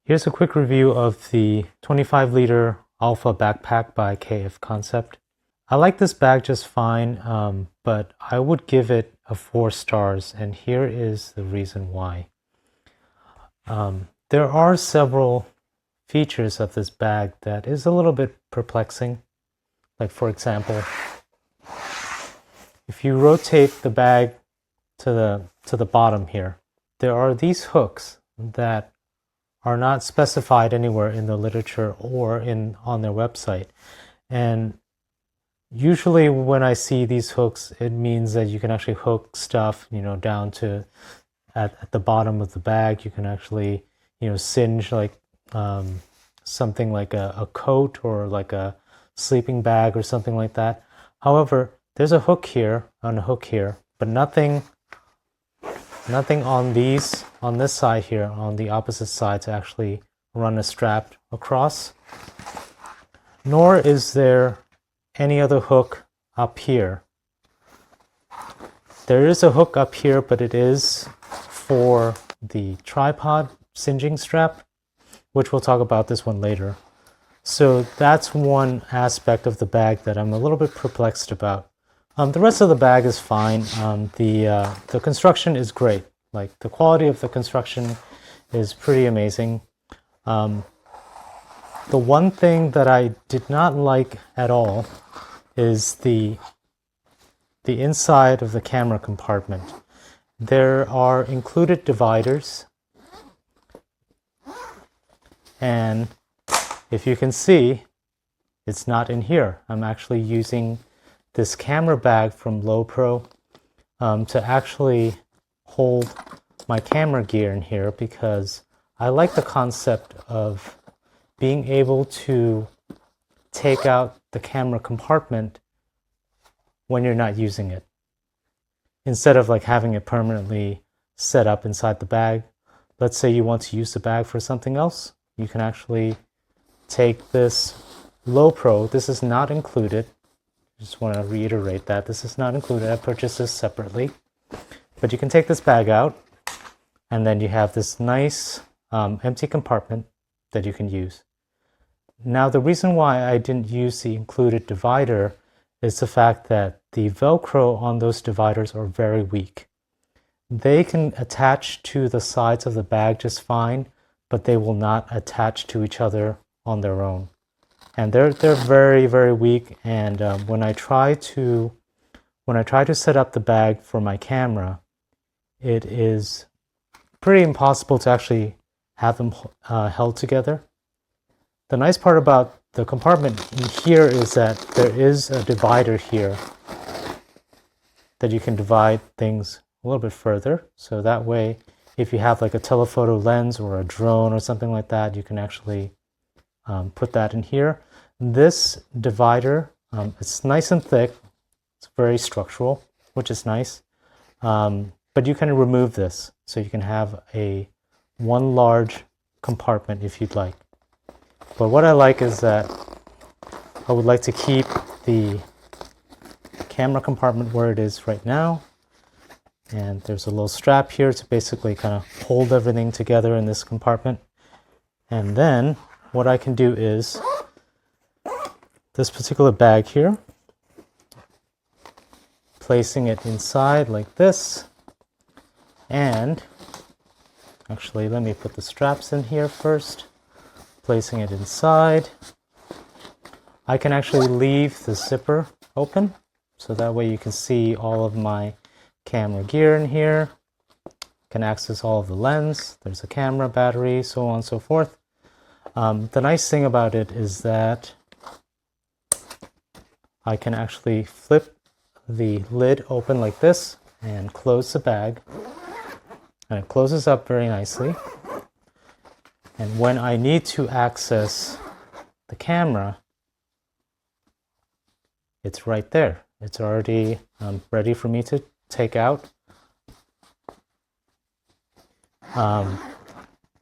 Here's a quick review of the 25-liter Alpha backpack by KF Concept. I like this bag just fine, but I would give it a 4 stars, and here is the reason why. There are several features of this bag that is a little bit perplexing. Like, for example, if you rotate the bag to the bottom here, there are these hooks that are not specified anywhere in the literature or on their website. And usually when I see these hooks, it means that you can actually hook stuff, down to at the bottom of the bag. You can actually, singe like something like a coat or like a sleeping bag or something like that. However, there's a hook here and a hook here, but nothing on this side here, on the opposite side, to actually run a strap across. Nor is there any other hook up here. There is a hook up here, but it is for the tripod singeing strap, which we'll talk about this one later. So that's one aspect of the bag that I'm a little bit perplexed about. The rest of the bag is fine. The construction is great. Like, the quality of the construction is pretty amazing. The one thing that I did not like at all is the inside of the camera compartment. There are included dividers, and if you can see, it's not in here. I'm actually using this camera bag from Lowepro to actually hold my camera gear in here, because I like the concept of being able to take out the camera compartment when you're not using it, instead of like having it permanently set up inside the bag. Let's say you want to use the bag for something else, you can actually take this Lowepro. This is not included. Just want to reiterate that this is not included. I purchased this separately. But you can take this bag out, and then you have this nice empty compartment that you can use. Now, the reason why I didn't use the included divider is the fact that the Velcro on those dividers are very weak. They can attach to the sides of the bag just fine, but they will not attach to each other on their own. And they're very, very weak. And when I try to set up the bag for my camera, it is pretty impossible to actually have them held together. The nice part about the compartment here is that there is a divider here that you can divide things a little bit further. So that way, if you have like a telephoto lens or a drone or something like that, you can actually put that in here. This divider, it's nice and thick. It's very structural, which is nice. But you can remove this, so you can have one large compartment if you'd like. But what I like is that I would like to keep the camera compartment where it is right now. And there's a little strap here to basically kind of hold everything together in this compartment. And then what I can do is this particular bag here, placing it inside like this. And actually, let me put the straps in here first. Placing it inside. I can actually leave the zipper open, so that way you can see all of my camera gear in here. Can access all of the lens. There's a camera, battery, so on and so forth. The nice thing about it is that I can actually flip the lid open like this and close the bag. And it closes up very nicely. And when I need to access the camera, it's right there. It's already ready for me to take out.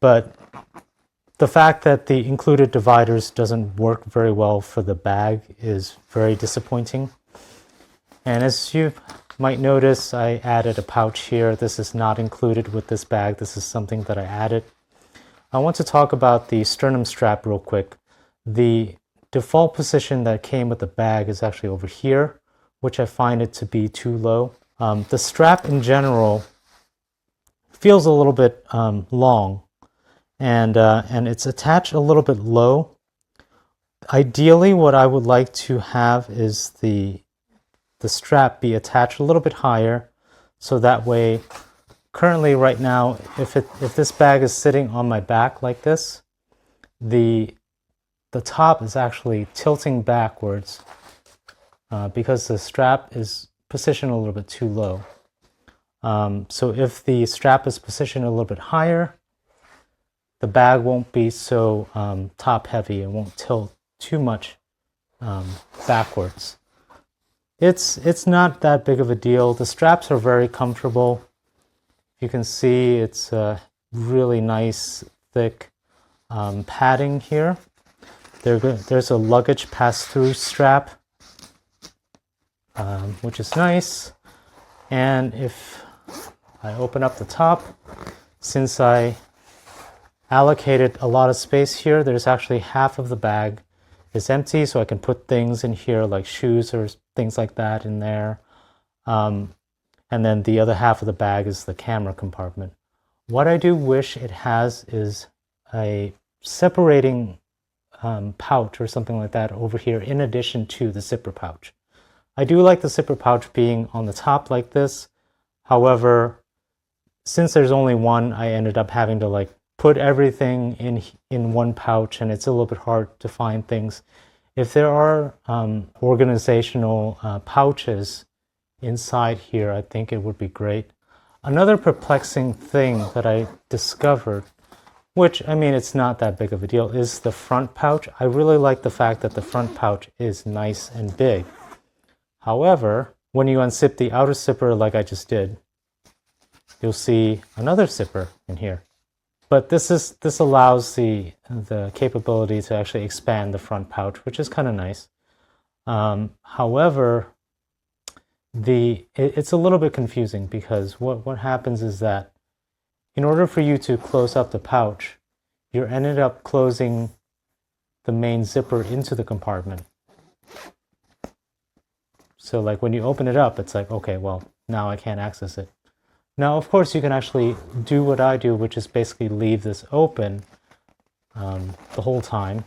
But the fact that the included dividers doesn't work very well for the bag is very disappointing. And as you might notice, I added a pouch here. This is not included with this bag. This is something that I added. I want to talk about the sternum strap real quick. The default position that came with the bag is actually over here, which I find it to be too low. The strap in general feels a little bit long, and it's attached a little bit low. Ideally, what I would like to have is the strap be attached a little bit higher, so that way, currently right now, if this bag is sitting on my back like this, the top is actually tilting backwards because the strap is positioned a little bit too low. So if the strap is positioned a little bit higher, the bag won't be so top heavy. It won't tilt too much backwards. It's not that big of a deal. The straps are very comfortable. You can see it's a really nice thick padding here. There's a luggage pass-through strap, which is nice. And if I open up the top, since I allocated a lot of space here, there's actually half of the bag is empty, so I can put things in here like shoes or things like that in there. And then the other half of the bag is the camera compartment. What I do wish it has is a separating pouch or something like that over here in addition to the zipper pouch. I do like the zipper pouch being on the top like this. However, since there's only one, I ended up having to like put everything in one pouch, and it's a little bit hard to find things. If there are organizational pouches inside here, I think it would be great. Another perplexing thing that I discovered, which, I mean, it's not that big of a deal, is the front pouch. I really like the fact that the front pouch is nice and big. However, when you unzip the outer zipper like I just did, you'll see another zipper in here. But this allows the capability to actually expand the front pouch, which is kind of nice. However, it's a little bit confusing because what happens is that in order for you to close up the pouch, you're ended up closing the main zipper into the compartment. So like when you open it up, it's like, okay, well, now I can't access it. Now, of course, you can actually do what I do, which is basically leave this open the whole time.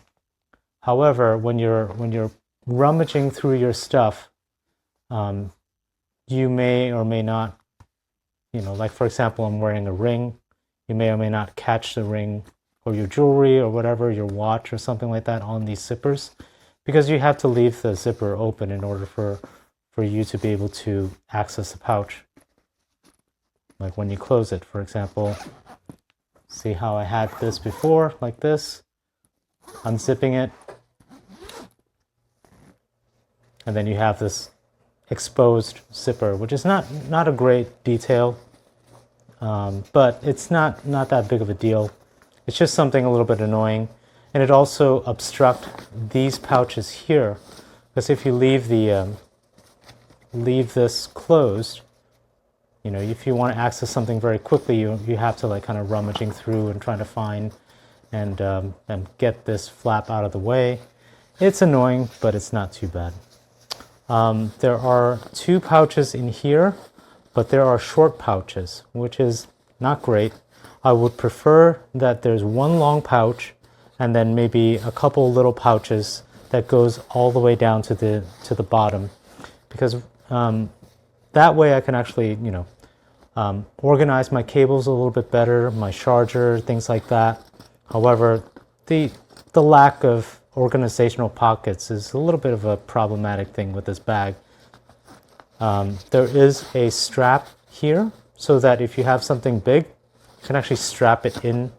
However, when you're rummaging through your stuff, you may or may not, like for example, I'm wearing a ring. You may or may not catch the ring or your jewelry or whatever, your watch or something like that on these zippers, because you have to leave the zipper open in order for you to be able to access the pouch. Like when you close it, for example, see how I had this before, like this, unzipping it, and then you have this exposed zipper, which is not a great detail, but it's not that big of a deal. It's just something a little bit annoying, and it also obstructs these pouches here, because if you leave this closed, if you want to access something very quickly, you have to like kind of rummaging through and trying to find and get this flap out of the way. It's annoying, but it's not too bad. There are two pouches in here, but there are short pouches, which is not great. I would prefer that there's one long pouch and then maybe a couple little pouches that goes all the way down to the bottom, because that way I can actually organize my cables a little bit better, my charger, things like that. However, the lack of organizational pockets is a little bit of a problematic thing with this bag. There is a strap here so that if you have something big, you can actually strap it in,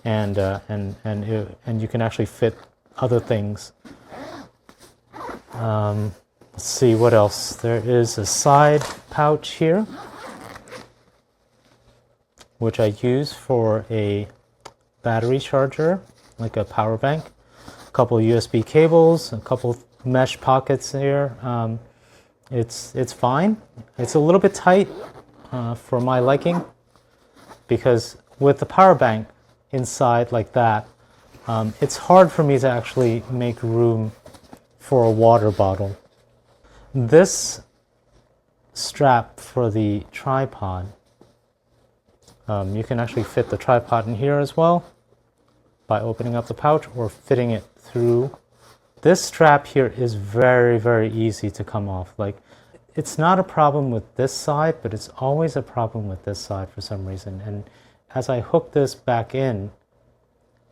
and you can actually fit other things. Let's see what else. There is a side pouch here, which I use for a battery charger, like a power bank. A couple USB cables, a couple mesh pockets here. It's fine. It's a little bit tight for my liking, because with the power bank, inside like that, it's hard for me to actually make room for a water bottle. This strap for the tripod, you can actually fit the tripod in here as well by opening up the pouch or fitting it through. This strap here is very, very easy to come off. Like, it's not a problem with this side, but it's always a problem with this side for some reason. And as I hook this back in,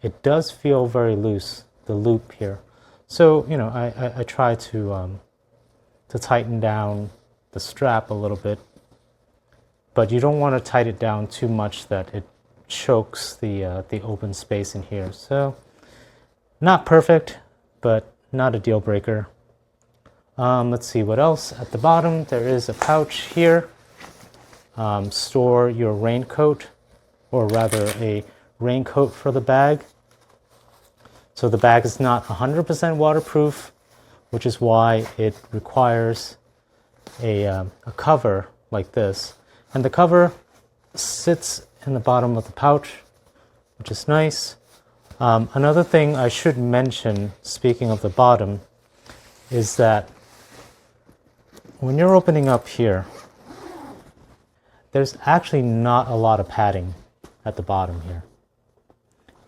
it does feel very loose, the loop here. So, you know, I try to tighten down the strap a little bit, but you don't want to tighten it down too much that it chokes the open space in here. So, not perfect, but not a deal breaker. Let's see what else. At the bottom, there is a pouch here. Store your raincoat, or rather a raincoat for the bag. So the bag is not 100% waterproof, which is why it requires a cover like this. And the cover sits in the bottom of the pouch, which is nice. Another thing I should mention, speaking of the bottom, is that when you're opening up here, there's actually not a lot of padding at the bottom here.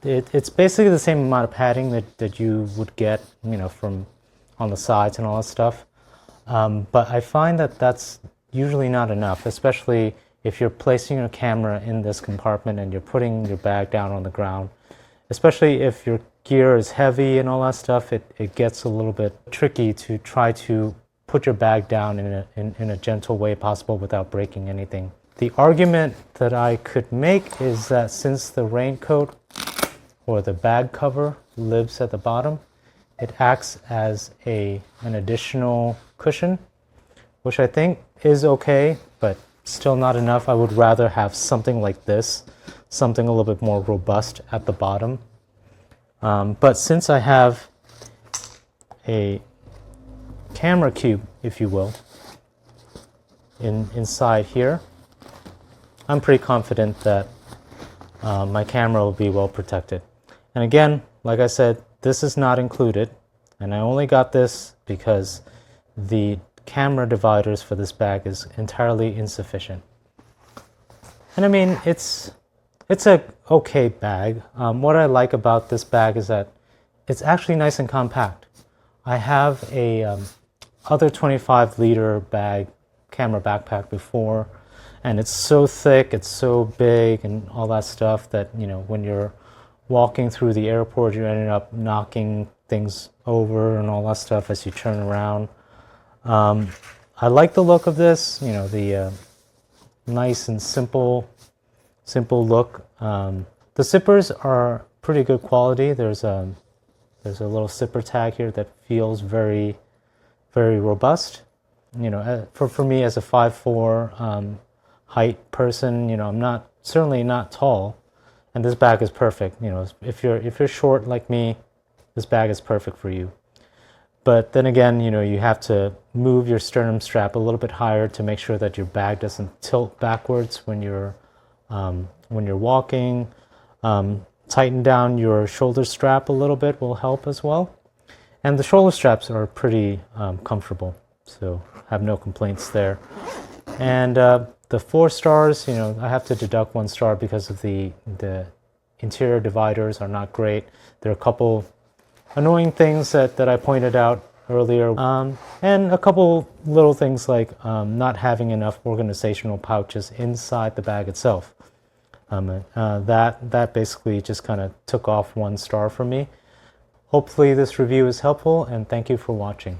It's basically the same amount of padding that you would get, you know, from on the sides and all that stuff. But I find that that's usually not enough, especially if you're placing your camera in this compartment and you're putting your bag down on the ground. Especially if your gear is heavy and all that stuff, it gets a little bit tricky to try to put your bag down in a gentle way possible without breaking anything. The argument that I could make is that since the raincoat or the bag cover lives at the bottom, it acts as an additional cushion, which I think is okay, but still not enough. I would rather have something like this, something a little bit more robust at the bottom. But since I have a camera cube, if you will, inside here, I'm pretty confident that my camera will be well protected. And again, like I said, this is not included, and I only got this because the camera dividers for this bag is entirely insufficient. And I mean, it's a okay bag. What I like about this bag is that it's actually nice and compact. I have a other 25-liter bag, camera backpack before, and it's so thick, it's so big and all that stuff that, you know, when you're walking through the airport, you ended up knocking things over and all that stuff as you turn around. I like the look of this, you know, the nice and simple look. The zippers are pretty good quality. There's a little zipper tag here that feels very, very robust. You know, for me as a 5'4" height person, you know, I'm certainly not tall, and this bag is perfect. You know, if you're short like me, this bag is perfect for you. But then again, you know, you have to move your sternum strap a little bit higher to make sure that your bag doesn't tilt backwards when you're walking. Tighten down your shoulder strap a little bit will help as well. And the shoulder straps are pretty comfortable, so have no complaints there. And the 4 stars, you know, I have to deduct 1 star because of the interior dividers are not great. There are a couple annoying things that I pointed out earlier, and a couple little things like not having enough organizational pouches inside the bag itself. That basically just kind of took off 1 star for me. Hopefully this review is helpful, and thank you for watching.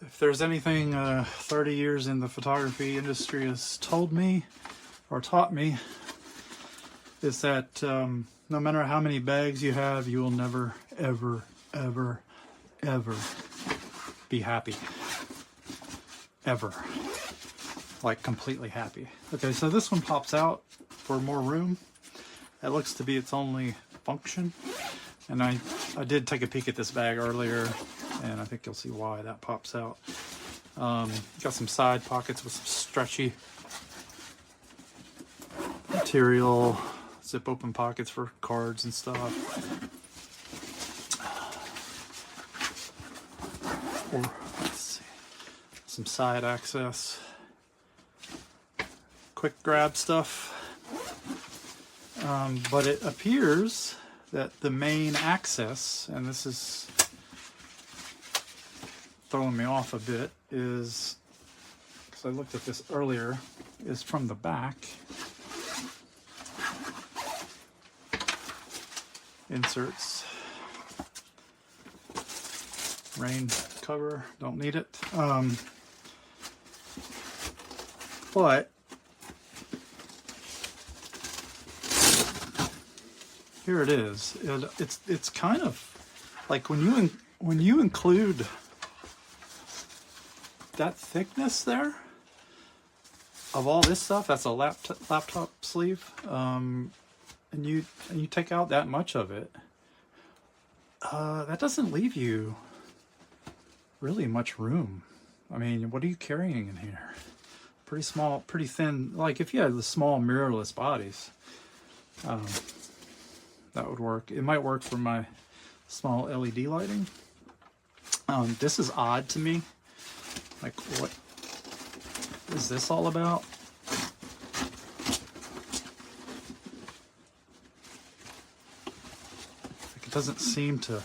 if there's anything 30 years in the photography industry has told me or taught me, is that no matter how many bags you have, you will never, ever, ever, ever be happy. Ever. Like completely happy. Okay, so this one pops out for more room. That looks to be its only function. And I did take a peek at this bag earlier, and I think you'll see why that pops out. Got some side pockets with some stretchy material, zip open pockets for cards and stuff. Or, let's see, some side access, quick grab stuff. But it appears that the main access, and this is throwing me off a bit, is, because I looked at this earlier, is from the back. Inserts, rain cover, don't need it. But here it is. It's kind of like when you include that thickness there of all this stuff. That's a laptop sleeve. And you take out that much of it, that doesn't leave you really much room. I mean, what are you carrying in here? Pretty small, pretty thin. Like if you had the small mirrorless bodies, that would work. It might work for my small LED lighting. This is odd to me. Like, what is this all about? Doesn't seem to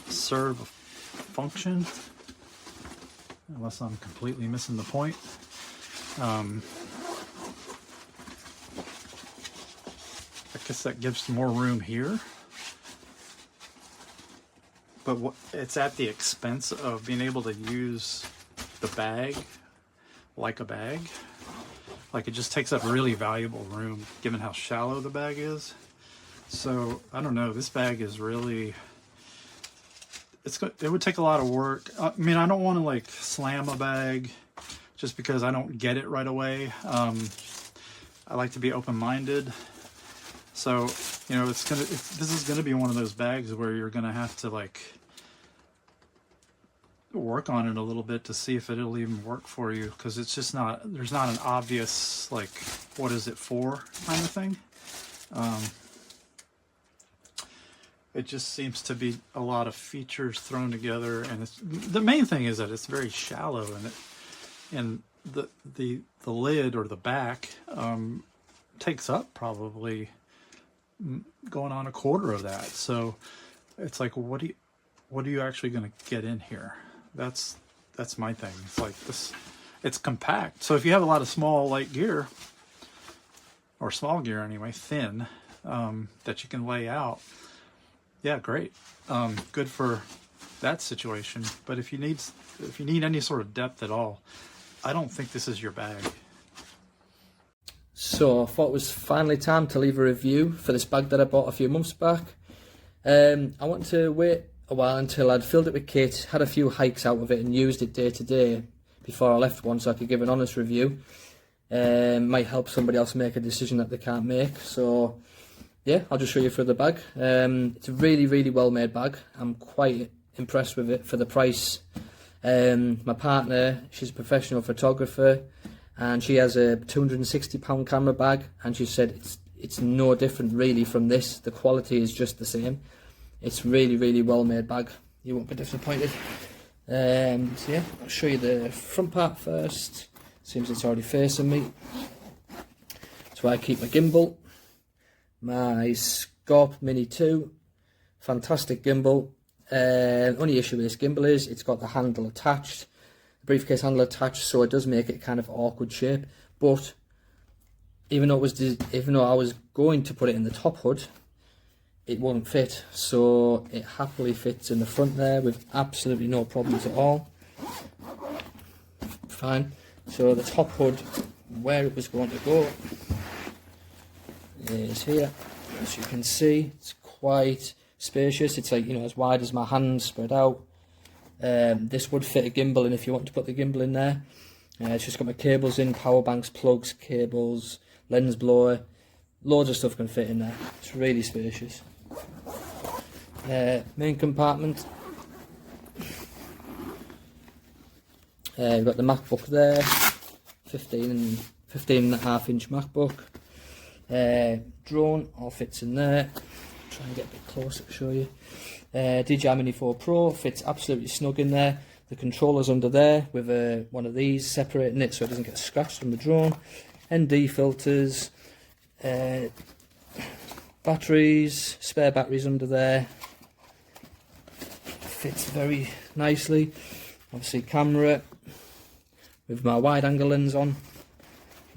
serve a function, unless I'm completely missing the point. I guess that gives more room here, but it's at the expense of being able to use the bag like a bag. Like, it just takes up really valuable room given how shallow the bag is. So, I don't know, this bag is really, it would take a lot of work. I mean, I don't want to like slam a bag just because I don't get it right away. I like to be open-minded. So, you know, this is gonna be one of those bags where you're gonna have to like work on it a little bit to see if it'll even work for you, because it's just not, there's not an obvious like, what is it for kind of thing. It just seems to be a lot of features thrown together, and the main thing is that it's very shallow, and the lid or the back takes up probably going on a quarter of that. So it's like, what are you actually going to get in here? That's my thing. It's like this. It's compact. So if you have a lot of small light gear, or small gear anyway, thin, that you can lay out. Yeah, great. Good for that situation. But if you need any sort of depth at all, I don't think this is your bag. So I thought it was finally time to leave a review for this bag that I bought a few months back. I wanted to wait a while until I'd filled it with kit, had a few hikes out of it and used it day to day before I left one, so I could give an honest review. Might help somebody else make a decision that they can't make. So yeah, I'll just show you through the bag. It's a really, really well made bag. I'm quite impressed with it for the price. My partner, she's a professional photographer, and she has a £260 camera bag, and she said it's no different really from this. The quality is just the same. It's really, really well made bag. You won't be disappointed. So yeah, I'll show you the front part first. Seems it's already facing me. That's where I keep my gimbal. My Scorp Mini 2, fantastic gimbal. Only issue with this gimbal is it's got the handle attached, the briefcase handle attached, so it does make it kind of awkward shape. But even though I was going to put it in the top hood, it won't fit, so it happily fits in the front there with absolutely no problems at all. Fine. So the top hood, where it was going to go, is here. As you can see, it's quite spacious. It's like, you know, as wide as my hand spread out. This would fit a gimbal in if you want to put the gimbal in there. It's just got my cables in, power banks, plugs, cables, lens blower, loads of stuff can fit in there. It's really spacious. Main compartment. We've got the MacBook there, 15.5 inch MacBook. Drone all fits in there. Try and get a bit closer to show you. DJI Mini 4 Pro fits absolutely snug in there. The controller's under there with one of these separating it so it doesn't get scratched from the drone. ND filters, batteries, spare batteries under there. Fits very nicely. Obviously camera with my wide angle lens on.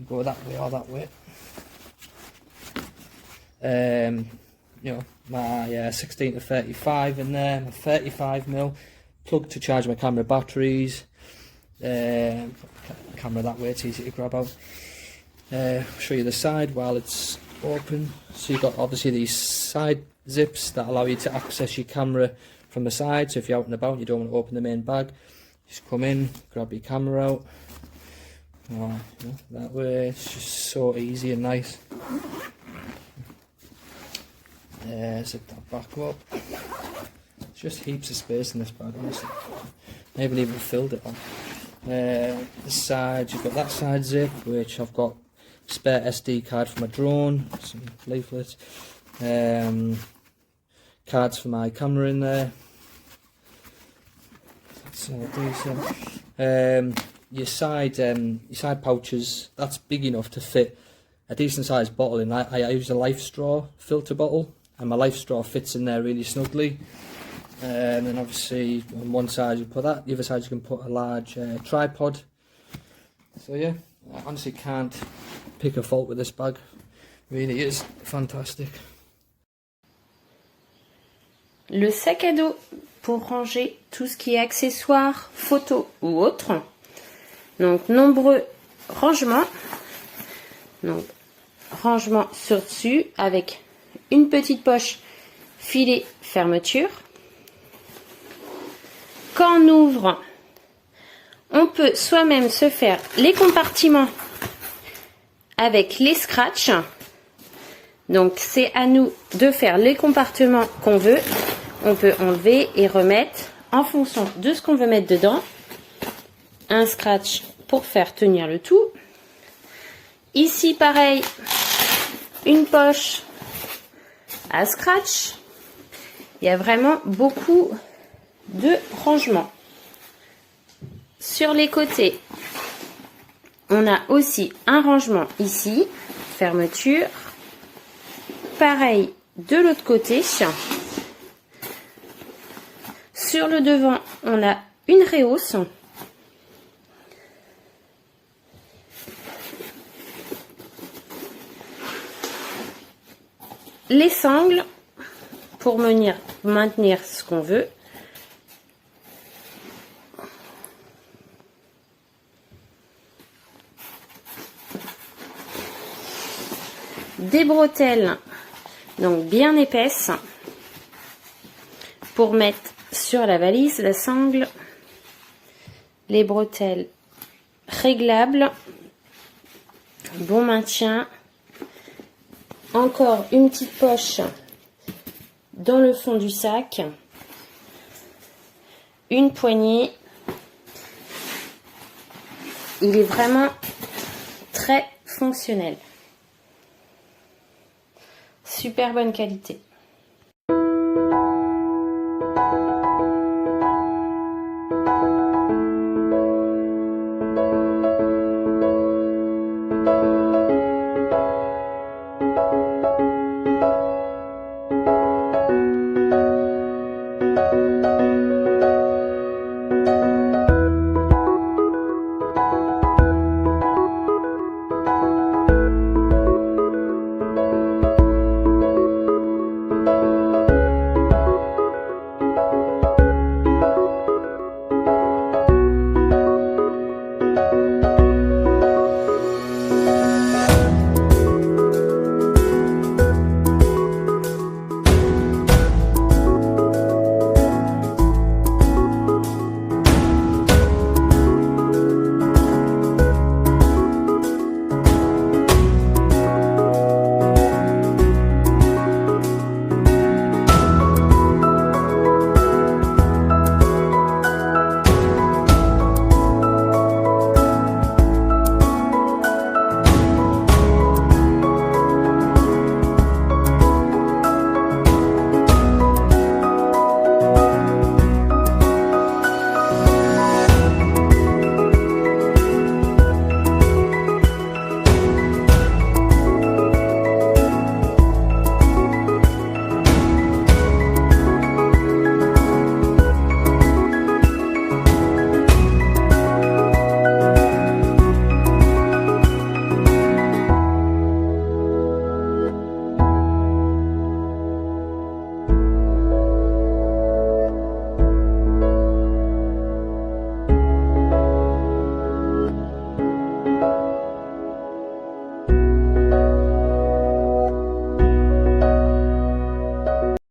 Go that way or that way. You know, my 16 to 35 in there, my 35mm plug to charge my camera batteries. Camera that way, it's easy to grab out. Show you the side while it's open. So you've got obviously these side zips that allow you to access your camera from the side. So if you're out and about and you don't want to open the main bag, just come in, grab your camera out. Oh, you know, that way, it's just so easy and nice. Zip that back up. It's just heaps of space in this bag, honestly. I haven't even filled it on. This side, you've got that side zip, which I've got spare SD card for my drone, some leaflets, cards for my camera in there. That's decent. Your side pouches, that's big enough to fit a decent sized bottle in. I use a Life Straw filter bottle, and my Life Straw fits in there really snugly. And then obviously on one side you put that, the other side you can put a large tripod. So yeah, I honestly can't pick a fault with this bag. Really is fantastic. Le sac à dos pour ranger tout ce qui est accessoires, photos ou autres. Donc nombreux rangements. Donc rangement sur dessus avec une petite poche filet fermeture. Quand on ouvre, on peut soi-même se faire les compartiments avec les scratchs. Donc c'est à nous de faire les compartiments qu'on veut. On peut enlever et remettre en fonction de ce qu'on veut mettre dedans. Un scratch pour faire tenir le tout. Ici pareil, une poche à scratch. Il y a vraiment beaucoup de rangements. Sur les côtés, on a aussi un rangement ici, fermeture. Pareil de l'autre côté. Sur le devant, on a une réhausse. Les sangles pour maintenir ce qu'on veut. Des bretelles, donc bien épaisses, pour mettre sur la valise la sangle. Les bretelles réglables, bon maintien. Encore une petite poche dans le fond du sac. Une poignée. Il est vraiment très fonctionnel. Super bonne qualité.